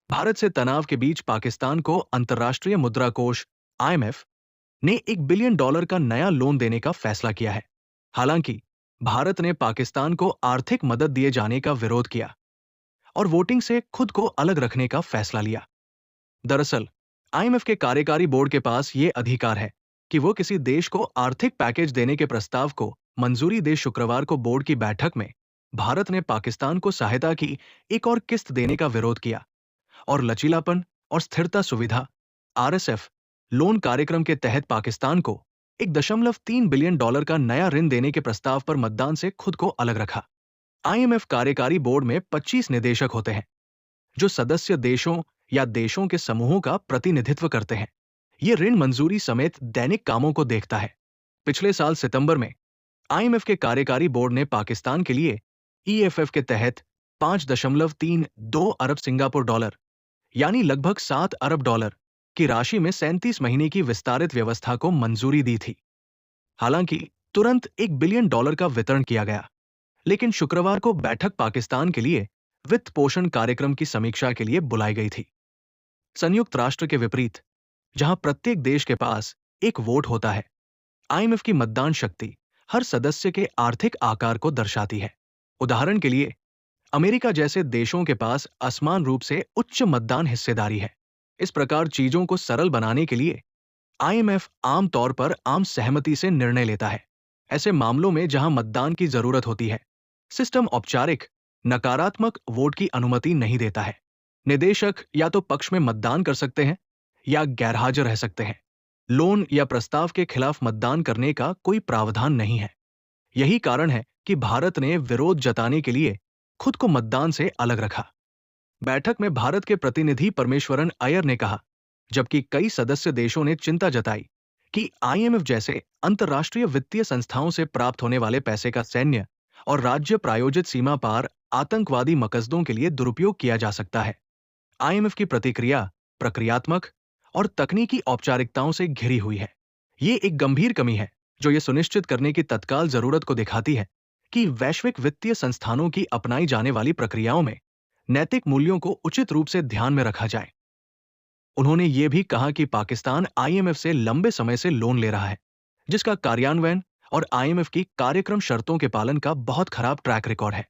भारत से तनाव के बीच पाकिस्तान को अंतर्राष्ट्रीय मुद्रा कोष आईएमएफ ने $1 बिलियन का नया लोन देने का फैसला किया है। हालांकि भारत ने पाकिस्तान को आर्थिक मदद दिए जाने का विरोध किया और वोटिंग से खुद को अलग रखने का फैसला लिया। दरअसल आईएमएफ के कार्यकारी बोर्ड के पास ये अधिकार है कि वो किसी देश को आर्थिक पैकेज देने के प्रस्ताव को मंजूरी दे। शुक्रवार को बोर्ड की बैठक में भारत ने पाकिस्तान को सहायता की एक और किस्त देने का विरोध किया और लचीलापन और स्थिरता सुविधा आरएसएफ लोन कार्यक्रम के तहत पाकिस्तान को $1.3 बिलियन का नया ऋण देने के प्रस्ताव पर मतदान से खुद को अलग रखा। आईएमएफ कार्यकारी बोर्ड में 25 निदेशक होते हैं जो सदस्य देशों या देशों के समूहों का प्रतिनिधित्व करते हैं। ये ऋण मंजूरी समेत दैनिक कामों को देखता है। पिछले साल सितंबर में आईएमएफ के कार्यकारी बोर्ड ने पाकिस्तान के लिए ईएफएफ के तहत 5.32 अरब सिंगापुर डॉलर यानी लगभग $7 अरब की राशि में 37 महीने की विस्तारित व्यवस्था को मंजूरी दी थी। हालांकि तुरंत $1 बिलियन का वितरण किया गया, लेकिन शुक्रवार को बैठक पाकिस्तान के लिए वित्त पोषण कार्यक्रम की समीक्षा के लिए बुलाई गई थी। संयुक्त राष्ट्र के विपरीत, जहां प्रत्येक देश के पास एक वोट होता है, आईएमएफ की मतदान शक्ति हर सदस्य के आर्थिक आकार को दर्शाती है। उदाहरण के लिए अमेरिका जैसे देशों के पास असमान रूप से उच्च मतदान हिस्सेदारी है। इस प्रकार चीजों को सरल बनाने के लिए आईएमएफ आम तौर पर आम सहमति से निर्णय लेता है। ऐसे मामलों में जहां मतदान की जरूरत होती है, सिस्टम औपचारिक नकारात्मक वोट की अनुमति नहीं देता है। निदेशक या तो पक्ष में मतदान कर सकते हैं या गैरहाजिर रह सकते हैं। लोन या प्रस्ताव के खिलाफ मतदान करने का कोई प्रावधान नहीं है। यही कारण है कि भारत ने विरोध जताने के लिए खुद को मतदान से अलग रखा। बैठक में भारत के प्रतिनिधि परमेश्वरन अय्यर ने कहा, जबकि कई सदस्य देशों ने चिंता जताई कि आईएमएफ जैसे अंतर्राष्ट्रीय वित्तीय संस्थाओं से प्राप्त होने वाले पैसे का सैन्य और राज्य प्रायोजित सीमा पार आतंकवादी मकसदों के लिए दुरुपयोग किया जा सकता है। आईएमएफ की प्रतिक्रिया प्रक्रियात्मक और तकनीकी औपचारिकताओं से घिरी हुई है। ये एक गंभीर कमी है जो ये सुनिश्चित करने की तत्काल जरूरत को दिखाती है कि वैश्विक वित्तीय संस्थानों की अपनाई जाने वाली प्रक्रियाओं में नैतिक मूल्यों को उचित रूप से ध्यान में रखा जाए। उन्होंने ये भी कहा कि पाकिस्तान आईएमएफ से लंबे समय से लोन ले रहा है, जिसका कार्यान्वयन और आईएमएफ की कार्यक्रम शर्तों के पालन का बहुत खराब ट्रैक रिकॉर्ड है।